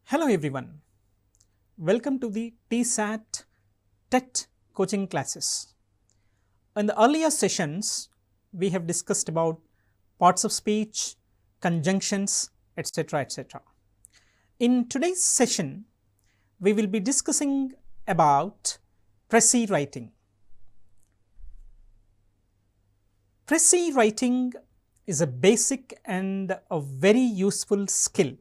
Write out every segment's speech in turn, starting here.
Hello everyone, welcome to the TSAT TET coaching classes. In the earlier sessions, we have discussed about parts of speech, conjunctions, etc. etc. In today's session, we will be discussing about Precis writing. Precis writing is a basic and a very useful skill.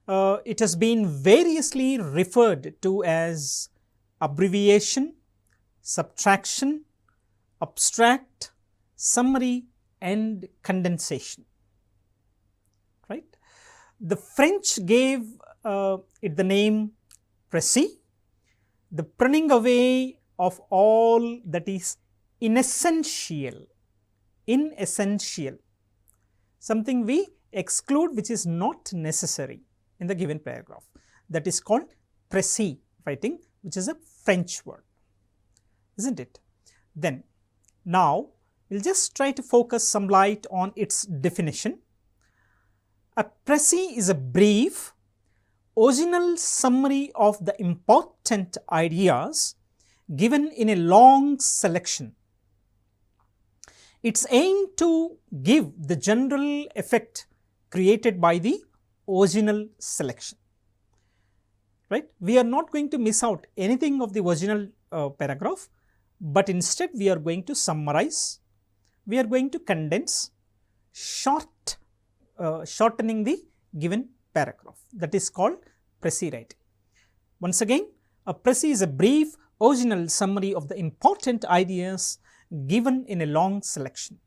It has been variously referred to as abbreviation, subtraction, abstract, summary and condensation. Right? The French gave it the name Precis, the pruning away of all that is inessential, something we exclude which is not necessary in the given paragraph. That is called Precis writing, which is a French word, isn't it? Then, now we will just try to focus some light on its definition. A Precis is a brief, original summary of the important ideas given in a long selection. Its aim to give the general effect created by the original selection. Right? We are not going to miss out anything of the original paragraph, but instead we are going to summarize, we are going to condense, shortening the given paragraph. That is called Precis writing. Once again, a Precis is a brief, original summary of the important ideas given in a long selection.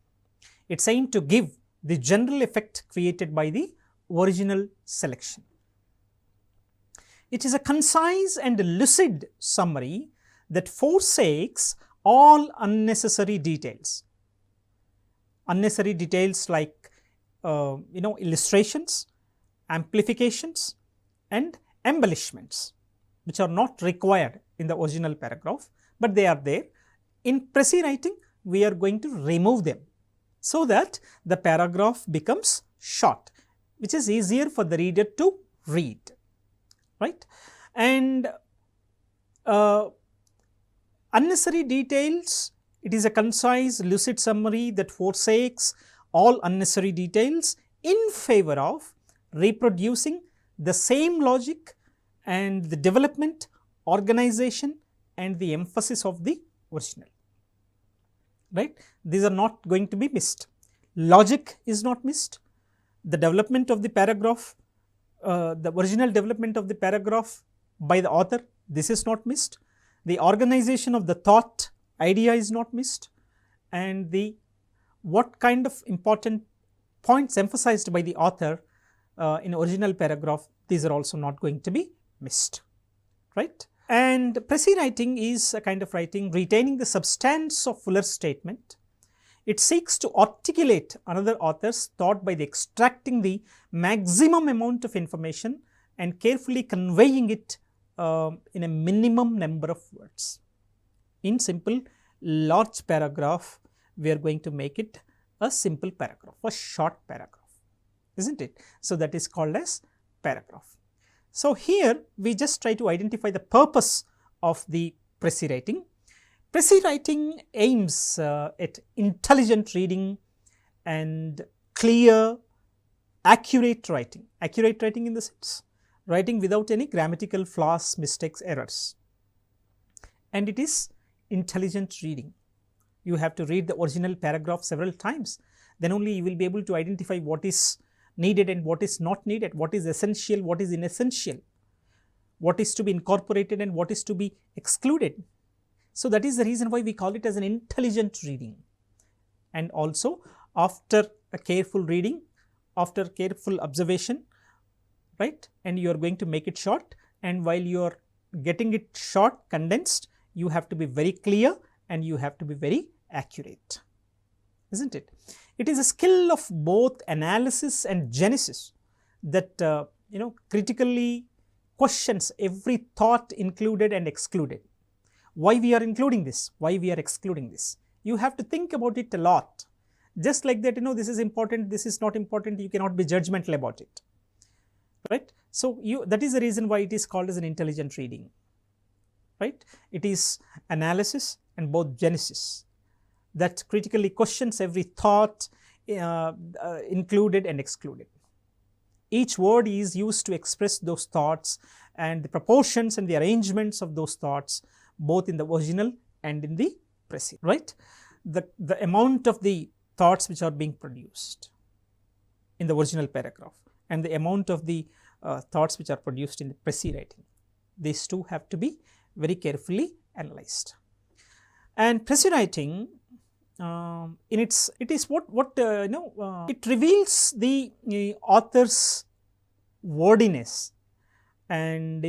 Its aim to give the general effect created by the original selection. It is a concise and lucid summary that forsakes all unnecessary details. Unnecessary details like illustrations, amplifications and embellishments, which are not required in the original paragraph, but they are there. In Precis writing, we are going to remove them so that the paragraph becomes short, which is easier for the reader to read, right? And unnecessary details, it is a concise, lucid summary that forsakes all unnecessary details in favor of reproducing the same logic and the development, organization and the emphasis of the original, right? These are not going to be missed. Logic is not missed. The development of the paragraph, the original development of the paragraph by the author, this is not missed. The organization of the thought, idea is not missed, and the what kind of important points emphasized by the author in original paragraph, these are also not going to be missed, right? And Precis writing is a kind of writing retaining the substance of fuller statement. It seeks to articulate another author's thought by extracting the maximum amount of information and carefully conveying it in a minimum number of words. In simple, large paragraph, we are going to make it a simple paragraph, a short paragraph, isn't it? So, that is called as paragraph. So, here we just try to identify the purpose of the Precis writing. Precis writing aims at intelligent reading and clear, accurate writing in the sense writing without any grammatical flaws, mistakes, errors. And it is intelligent reading. You have to read the original paragraph several times, then only you will be able to identify what is needed and what is not needed, what is essential, what is inessential, what is to be incorporated and what is to be excluded. So, that is the reason why we call it as an intelligent reading. And also after a careful reading, after careful observation, right, and you are going to make it short, and while you are getting it short, condensed, you have to be very clear and you have to be very accurate, isn't it? It is a skill of both analysis and genesis that critically questions every thought included and excluded. Why we are including this? Why we are excluding this? You have to think about it a lot. Just like that, this is important, this is not important, you cannot be judgmental about it. right. So, that is the reason why it is called as an intelligent reading, right. It is analysis and both genesis that critically questions every thought included and excluded. Each word is used to express those thoughts and the proportions and the arrangements of those thoughts both in the original and in the Precis, right. The amount of the thoughts which are being produced in the original paragraph and the amount of the thoughts which are produced in the Precis writing, these two have to be very carefully analyzed. And Precis writing it reveals the author's wordiness and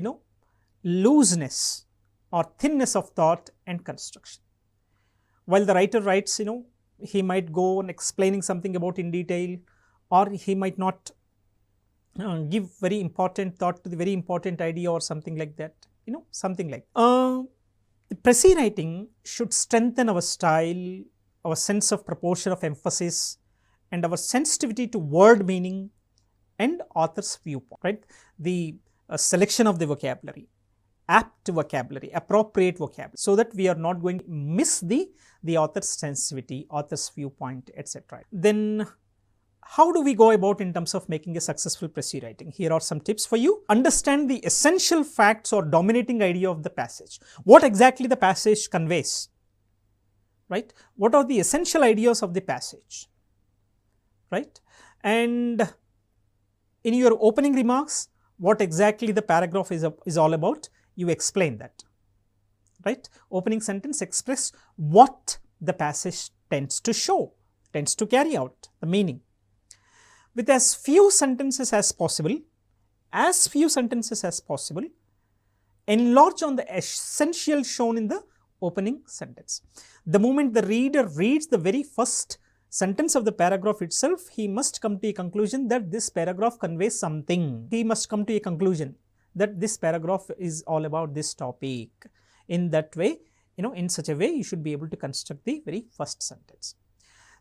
looseness or thinness of thought and construction. While the writer writes, he might go on explaining something about in detail, or he might not give very important thought to the very important idea or something like that, something like the Precis writing should strengthen our style, our sense of proportion of emphasis, and our sensitivity to word meaning and author's viewpoint, right. The selection of the vocabulary, apt vocabulary, appropriate vocabulary, so that we are not going to miss the author's sensitivity, author's viewpoint, etc. Then how do we go about in terms of making a successful Precis writing? Here are some tips for you. Understand the essential facts or dominating idea of the passage. What exactly the passage conveys, right? What are the essential ideas of the passage, right? And in your opening remarks, what exactly the paragraph is all about, you explain that, right? Opening sentence express what the passage tends to show, tends to carry out the meaning. With as few sentences as possible, enlarge on the essential shown in the opening sentence. The moment the reader reads the very first sentence of the paragraph itself, he must come to a conclusion that this paragraph conveys something. He must come to a conclusion that this paragraph is all about this topic. In that way, in such a way, you should be able to construct the very first sentence.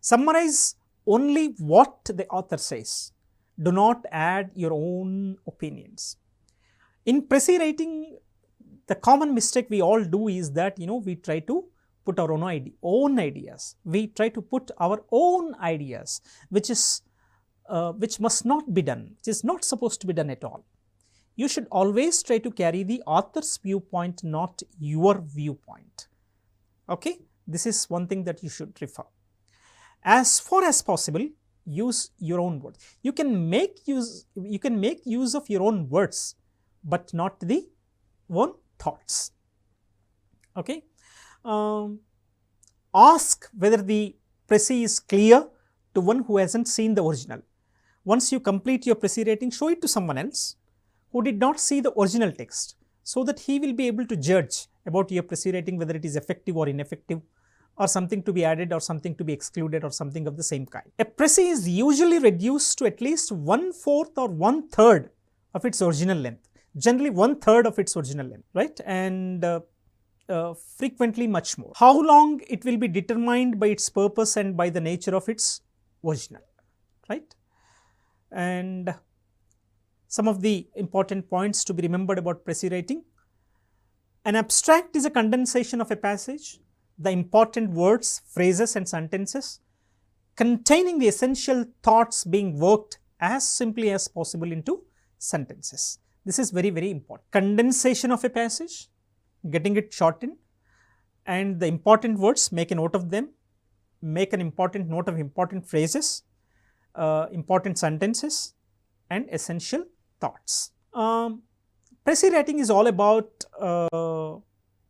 Summarize only what the author says. Do not add your own opinions. In Precis writing, the common mistake we all do is that we try to put our own ideas. We try to put our own ideas, which must not be done, which is not supposed to be done at all. You should always try to carry the author's viewpoint, not your viewpoint. Okay, this is one thing that you should refer. As far as possible, use your own words. You can make use of your own words, but not the own thoughts. Okay. Ask whether the Precis is clear to one who hasn't seen the original. Once you complete your Precis writing, show it to someone else who did not see the original text, so that he will be able to judge about your Precis writing whether it is effective or ineffective, or something to be added or something to be excluded or something of the same kind. A Precis is usually reduced to at least 1/4 or 1/3 of its original length, generally 1/3 of its original length, right, and frequently much more. How long it will be determined by its purpose and by the nature of its original, right. And some of the important points to be remembered about Precis writing. An abstract is a condensation of a passage, the important words, phrases and sentences containing the essential thoughts being worked as simply as possible into sentences. This is very, very important. Condensation of a passage, getting it shortened, and the important words, make a note of them, make an important note of important phrases, important sentences and essential thoughts. Precis writing is all about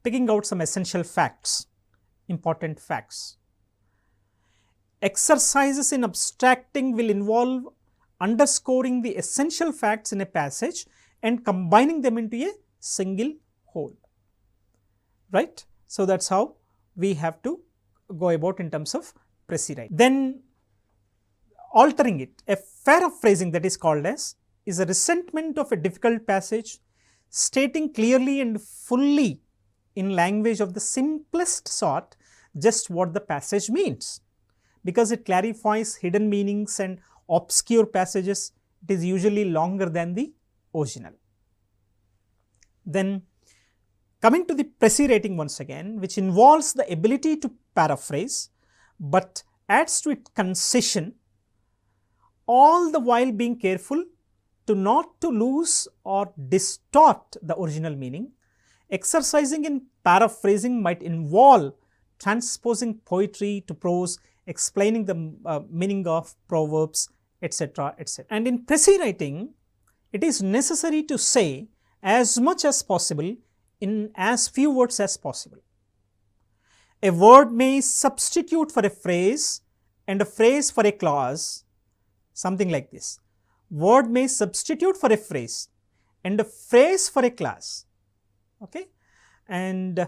picking out some essential facts, important facts. Exercises in abstracting will involve underscoring the essential facts in a passage and combining them into a single whole, right. So, that is how we have to go about in terms of Precis writing. Then altering it, a paraphrasing that is called as is a resentment of a difficult passage, stating clearly and fully in language of the simplest sort just what the passage means. Because it clarifies hidden meanings and obscure passages, it is usually longer than the original. Then coming to the 𝗓𝗍 writing once again, which involves the ability to paraphrase, but adds to its concision, all the while being careful to not to lose or distort the original meaning. Exercising in paraphrasing might involve transposing poetry to prose, explaining the meaning of proverbs, etc., etc. And in 𝗓𝗍 writing, it is necessary to say as much as possible in as few words as possible. A word may substitute for a phrase and a phrase for a clause, something like this. Word may substitute for a phrase and a phrase for a clause. Okay? And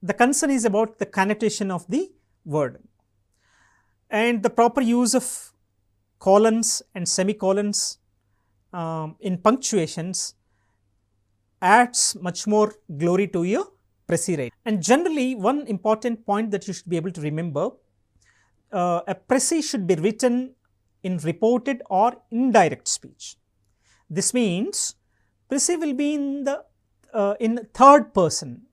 the concern is about the connotation of the word. And the proper use of colons and semicolons in punctuations adds much more glory to your 𝗓𝗍 writing. And generally, one important point that you should be able to remember, a 𝗓𝗍 should be written in reported or indirect speech. This means 𝗓𝗍 will be in third person,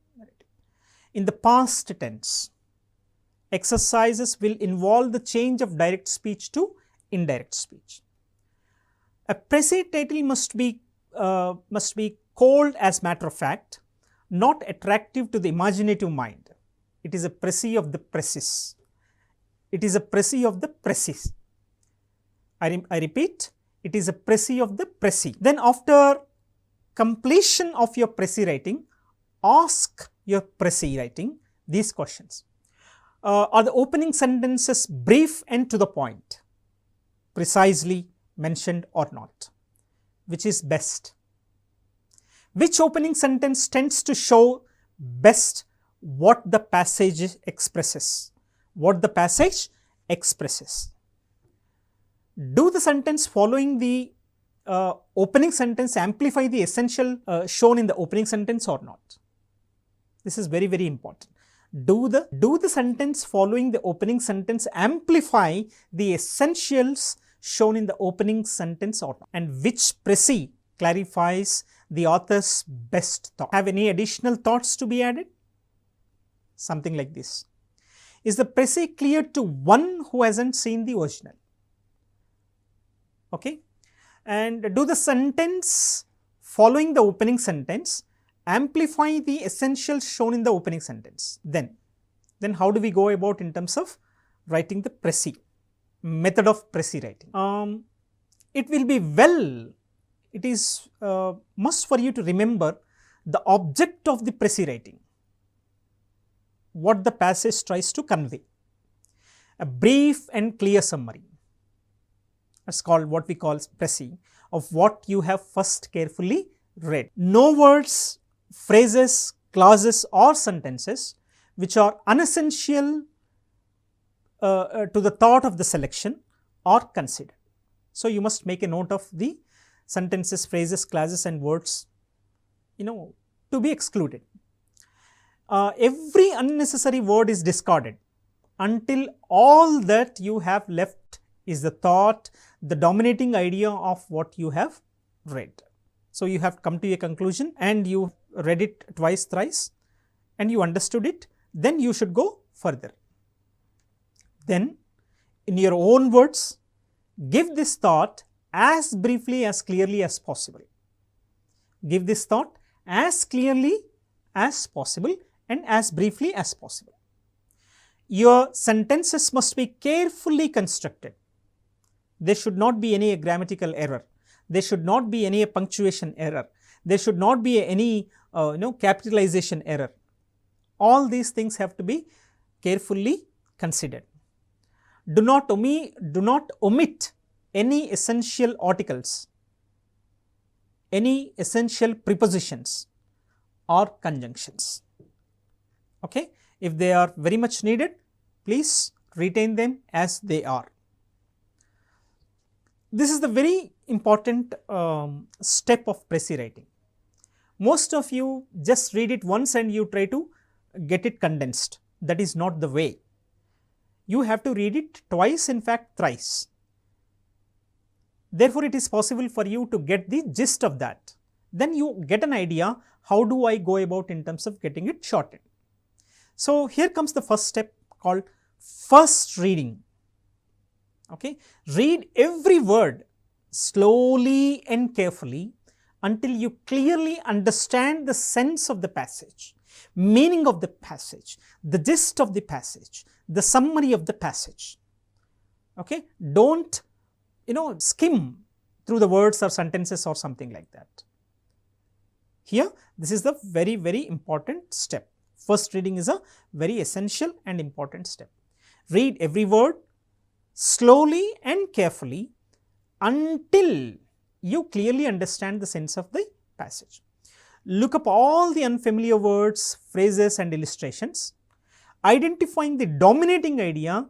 in the past tense. Exercises will involve the change of direct speech to indirect speech. A 𝗓𝗍 title must be cold as matter of fact, not attractive to the imaginative mind. It is a 𝗓𝗍 of the Precis. It is a 𝗓𝗍 of the Precis. I repeat, it is a 𝗓𝗍 of the Precis. Then after completion of your 𝗓𝗍 writing, ask your 𝗓𝗍 writing these questions. Are the opening sentences brief and to the point, precisely mentioned or not? Which is best? Which opening sentence tends to show best what the passage expresses? What the passage expresses. Do the sentence following the opening sentence amplify the essential shown in the opening sentence or not? This is very, very important. Do the sentence following the opening sentence amplify the essentials shown in the opening sentence or not? And which 𝗓𝗍 clarifies the author's best thought? Have any additional thoughts to be added? Something like this. Is the 𝗓𝗍 clear to one who hasn't seen the original? Okay. And do the sentence following the opening sentence amplify the essentials shown in the opening sentence? Then how do we go about in terms of writing the 𝗓𝗍, method of 𝗓𝗍 writing? It will be it is must for you to remember the object of the 𝗓𝗍 writing, what the passage tries to convey. A brief and clear summary. That's called what we call 𝗓𝗍 of what you have first carefully read. No words, phrases, clauses or sentences which are unessential to the thought of the selection are considered. So you must make a note of the sentences, phrases, clauses and words, to be excluded. Every unnecessary word is discarded until all that you have left is the thought, the dominating idea of what you have read. So you have come to a conclusion and you read it twice, thrice and you understood it, then you should go further. Then in your own words, give this thought as briefly as clearly as possible. Give this thought as clearly as possible and as briefly as possible. Your sentences must be carefully constructed. There should not be any grammatical error. There should not be any punctuation error. There should not be any capitalization error. All these things have to be carefully considered. Do not omit any essential articles, any essential prepositions or conjunctions. Okay? If they are very much needed, please retain them as they are. This is the very important step of 𝗓𝗍 writing. Most of you just read it once and you try to get it condensed. That is not the way. You have to read it twice, in fact thrice. Therefore, it is possible for you to get the gist of that. Then you get an idea, how do I go about in terms of getting it shortened. So, here comes the first step called first reading. Okay. Read every word slowly and carefully until you clearly understand the sense of the passage, meaning of the passage, the gist of the passage, the summary of the passage. Okay. Do not skim through the words or sentences or something like that. Here, this is the very, very important step. First reading is a very essential and important step. Read every word slowly and carefully until you clearly understand the sense of the passage. Look up all the unfamiliar words, phrases and illustrations, identifying the dominating idea,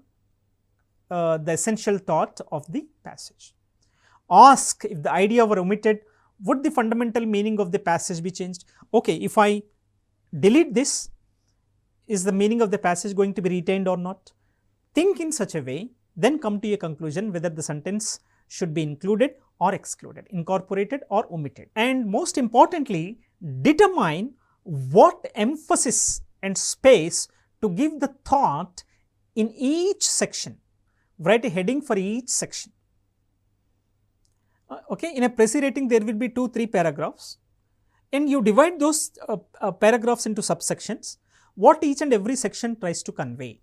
the essential thought of the passage. Ask if the idea were omitted, would the fundamental meaning of the passage be changed? Okay, if I delete this, is the meaning of the passage going to be retained or not? Think in such a way, then come to a conclusion whether the sentence should be included or excluded, incorporated or omitted. And most importantly, determine what emphasis and space to give the thought in each section. Write a heading for each section. Okay, in a Precis writing there will be 2-3 paragraphs, and you divide those paragraphs into subsections, what each and every section tries to convey.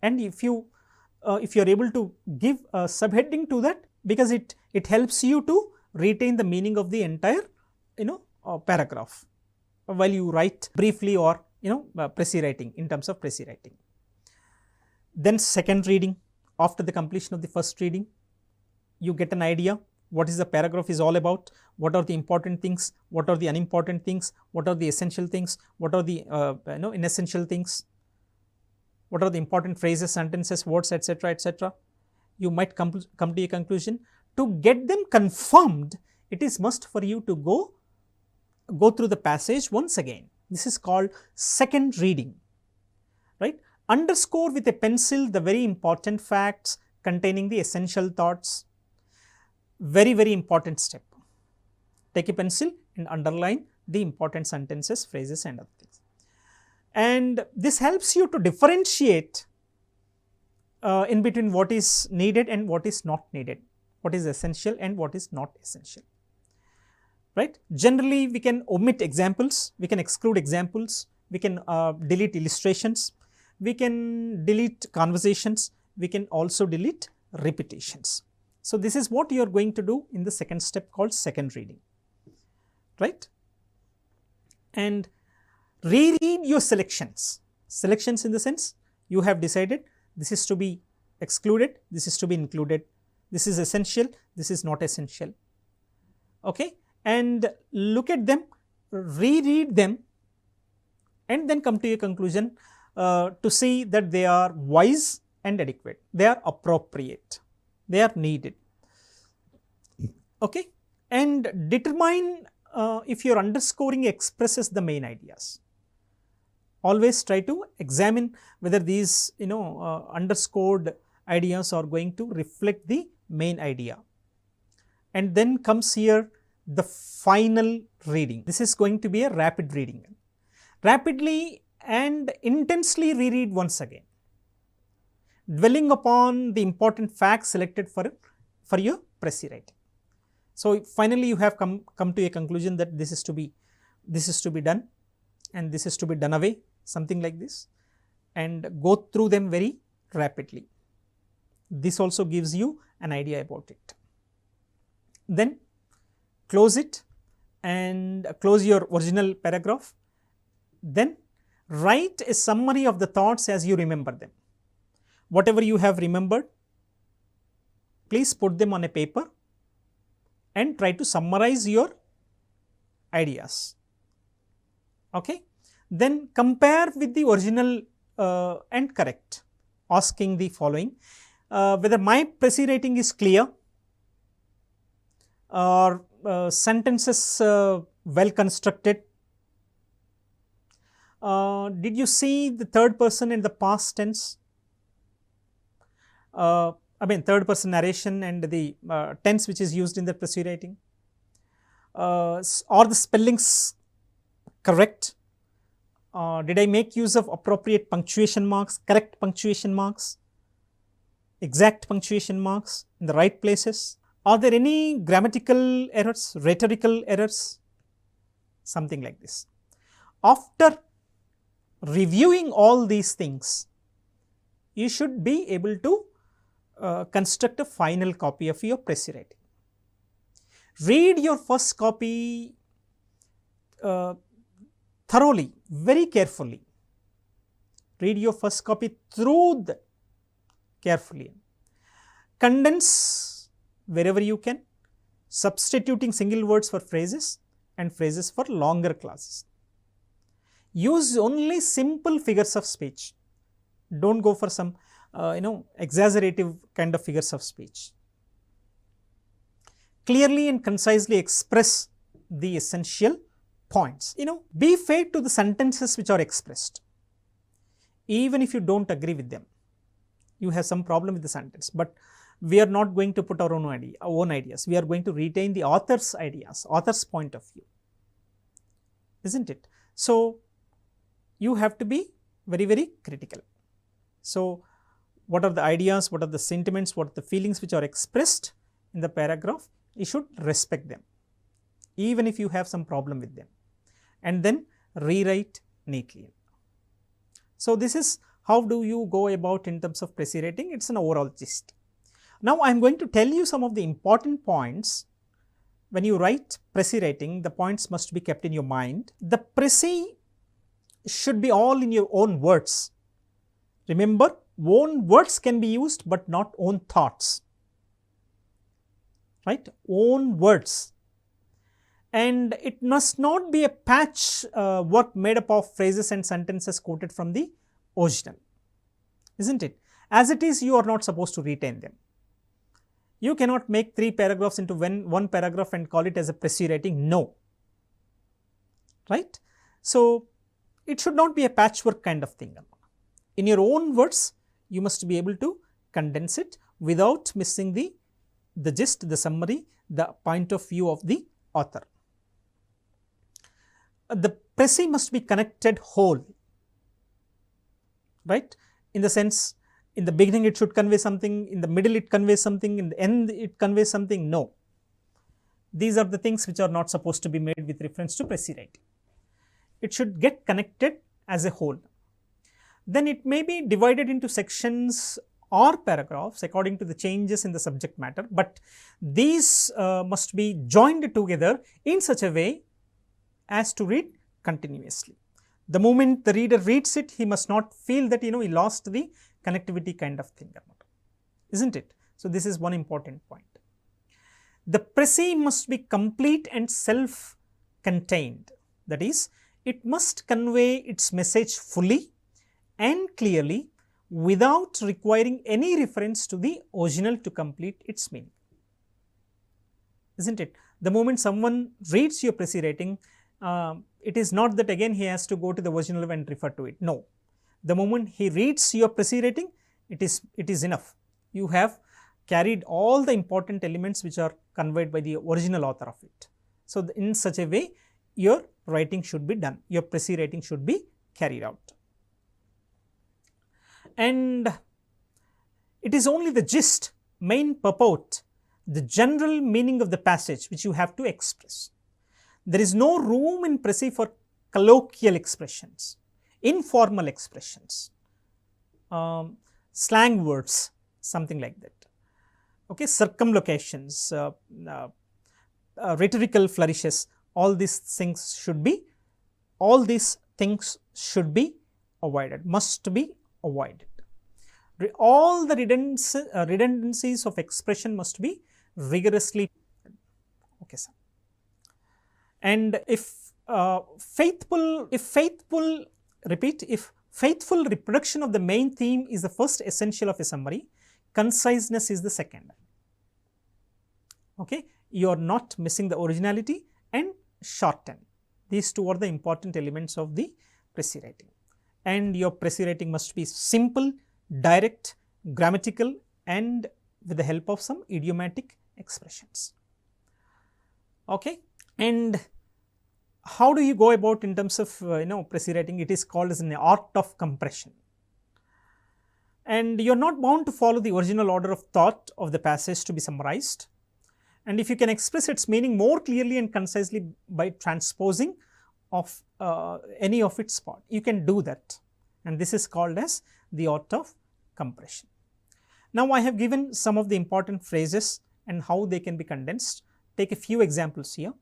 And if you are able to give a subheading to that, because it helps you to retain the meaning of the entire paragraph while you write briefly or Precis writing, in terms of Precis writing. Then second reading, after the completion of the first reading, you get an idea what is the paragraph is all about, what are the important things, what are the unimportant things, what are the essential things, what are the inessential things, what are the important phrases, sentences, words, etc., etc. You might come to a conclusion. To get them confirmed, it is must for you to go through the passage once again. This is called second reading, right? Underscore with a pencil the very important facts containing the essential thoughts. Very, very important step. Take a pencil and underline the important sentences, phrases and other things. And this helps you to differentiate in between what is needed and what is not needed, what is essential and what is not essential, right? Generally, we can omit examples, we can exclude examples, we can delete illustrations, we can delete conversations, we can also delete repetitions. So, this is what you are going to do in the second step called second reading, right? And reread your selections. Selections in the sense you have decided this is to be excluded, this is to be included, this is essential, this is not essential. Okay? And look at them, reread them, and then come to a conclusion to see that they are wise and adequate, they are appropriate, they are needed. Okay? And determine if your underscoring expresses the main ideas. Always try to examine whether these underscored ideas are going to reflect the main idea. And then comes here the final reading. This is going to be a rapid reading. Rapidly and intensely reread once again, dwelling upon the important facts selected for your Precis writing. So, finally, you have come to a conclusion that this is to be done and this is to be done away, something like this, and go through them very rapidly. This also gives you an idea about it. Then close it and close your original paragraph. Then write a summary of the thoughts as you remember them. Whatever you have remembered, please put them on a paper and try to summarize your ideas. Okay? Then compare with the original and correct, asking the following, whether my Precis writing is clear, or sentences well constructed. Did you see the third person in the past tense? I mean third person narration and the tense which is used in the Precis writing. Are the spellings correct? Did I make use of appropriate punctuation marks, correct punctuation marks, exact punctuation marks in the right places? Are there any grammatical errors, rhetorical errors? Something like this. After reviewing all these things, you should be able to construct a final copy of your Precis writing. Read your first copy thoroughly, very carefully. Read your first copy through carefully. Condense wherever you can, substituting single words for phrases and phrases for longer clauses. Use only simple figures of speech. Don't go for some exaggerative kind of figures of speech. Clearly and concisely express the essential points. Be fair to the sentences which are expressed. Even if you don't agree with them, you have some problem with the sentence, but we are not going to put our own ideas. We are going to retain the author's ideas, author's point of view, isn't it? So you have to be very, very critical. So what are the ideas, what are the sentiments, what are the feelings which are expressed in the paragraph? You should respect them, even if you have some problem with them, and then rewrite neatly. So this is how do you go about in terms of Precis writing. It's an overall gist. Now I am going to tell you some of the important points. When you write Precis writing, the points must be kept in your mind. The Precis should be all in your own words. Remember, own words can be used, but not own thoughts. Right? Own words. And it must not be a patch work made up of phrases and sentences quoted from the original, isn't it? As it is, you are not supposed to retain them. You cannot make 3 paragraphs into one paragraph and call it as a Precis writing. No. Right? So it should not be a patchwork kind of thing. In your own words, you must be able to condense it without missing the gist, the summary, the point of view of the author. The Precis must be connected whole, right? In the sense, in the beginning it should convey something, in the middle it conveys something, in the end it conveys something. No. These are the things which are not supposed to be made with reference to Precis writing. It should get connected as a whole. Then it may be divided into sections or paragraphs according to the changes in the subject matter, but these must be joined together in such a way as to read continuously. The moment the reader reads it, he must not feel that he lost the connectivity kind of thing, isn't it? So this is one important point. The Precis must be complete and self-contained. That is, it must convey its message fully and clearly without requiring any reference to the original to complete its meaning, isn't it? The moment someone reads your Precis writing, it is not that again he has to go to the original and refer to it. No. The moment he reads your Precis writing, it is enough. You have carried all the important elements which are conveyed by the original author of it. So in such a way, your writing should be done. Your Precis writing should be carried out. And it is only the gist, main purport, the general meaning of the passage which you have to express. There is no room in Precis for colloquial expressions, informal expressions, slang words, something like that. Okay, circumlocutions, rhetorical flourishes, all these things should be avoided, must be avoided. All the redundancies of expression must be rigorously. Okay, sir. And if faithful reproduction of the main theme is the first essential of a summary, conciseness is the second. Okay, you are not missing the originality and shorten. These two are the important elements of the Precis writing. And your Precis writing must be simple, direct, grammatical and with the help of some idiomatic expressions. Okay, and how do you go about in terms of 𝗧𝗦 writing? It is called as an art of compression, and you are not bound to follow the original order of thought of the passage to be summarized, and if you can express its meaning more clearly and concisely by transposing of any of its part, you can do that, and this is called as the art of compression. Now, I have given some of the important phrases and how they can be condensed. Take a few examples here.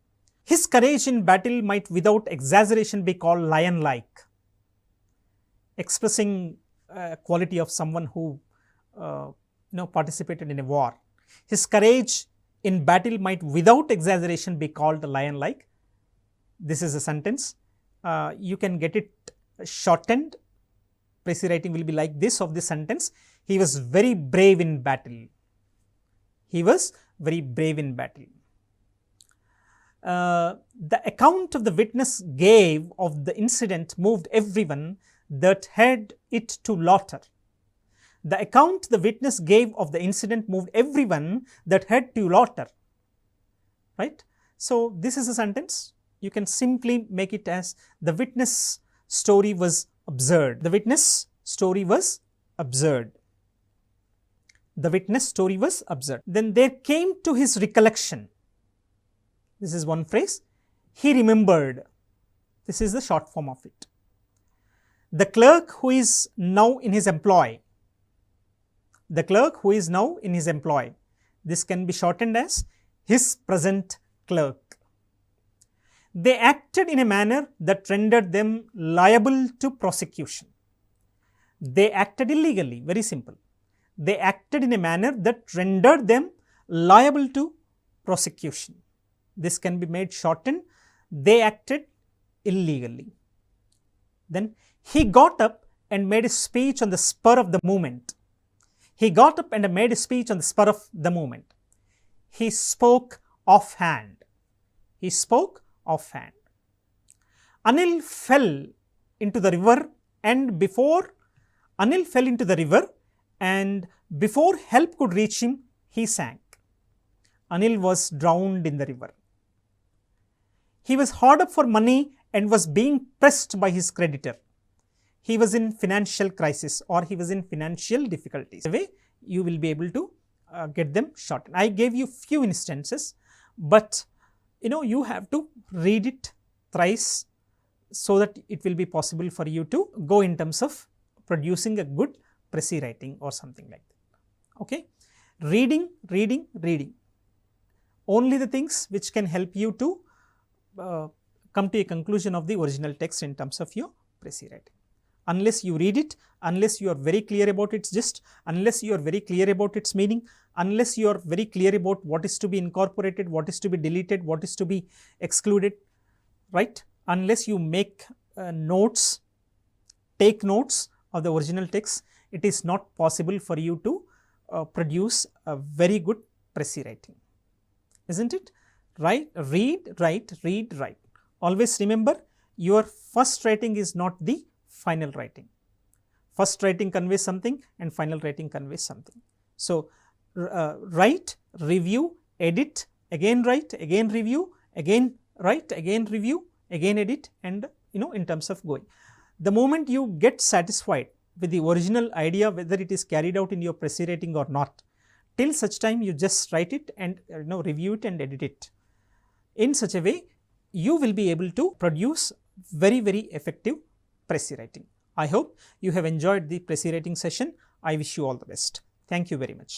His courage in battle might without exaggeration be called lion-like, expressing quality of someone who participated in a war. His courage in battle might without exaggeration be called lion-like. This is a sentence. You can get it shortened. Precis writing will be like this of this sentence. He was very brave in battle. He was very brave in battle. The account of the witness gave of the incident moved everyone that heard it to laughter. The account the witness gave of the incident moved everyone that heard to laughter. Right? So, this is a sentence. You can simply make it as the witness story was absurd. The witness story was absurd. The witness story was absurd. Then there came to his recollection. This is one phrase. He remembered. This is the short form of it. The clerk who is now in his employ. The clerk who is now in his employ. This can be shortened as his present clerk. They acted in a manner that rendered them liable to prosecution. They acted illegally, very simple. They acted in a manner that rendered them liable to prosecution. This can be made shortened. They acted illegally. Then he got up and made a speech on the spur of the moment. He got up and made a speech on the spur of the moment. He spoke offhand. He spoke offhand. Anil fell into the river, and before Anil fell into the river, and before help could reach him, he sank. Anil was drowned in the river. He was hard up for money and was being pressed by his creditor. He was in financial crisis, or he was in financial difficulties. The way you will be able to get them shortened. I gave you few instances, but you have to read it thrice so that it will be possible for you to go in terms of producing a good Precis writing or something like that. Okay, reading, reading, reading. Only the things which can help you to come to a conclusion of the original text in terms of your Precis writing. Unless you read it, unless you are very clear about its gist, unless you are very clear about its meaning, unless you are very clear about what is to be incorporated, what is to be deleted, what is to be excluded, right? Unless you make notes, take notes of the original text, it is not possible for you to produce a very good Precis writing, isn't it? Right? Read, write, read, write. Always remember, your first writing is not the final writing. First writing conveys something and final writing conveys something. So, write, review, edit, again write, again review, again write, again review, again edit, and in terms of going. The moment you get satisfied with the original idea, whether it is carried out in your Precis writing or not, till such time you just write it and review it and edit it. In such a way, you will be able to produce very, very effective Precis writing. I hope you have enjoyed the Precis writing session. I wish you all the best. Thank you very much.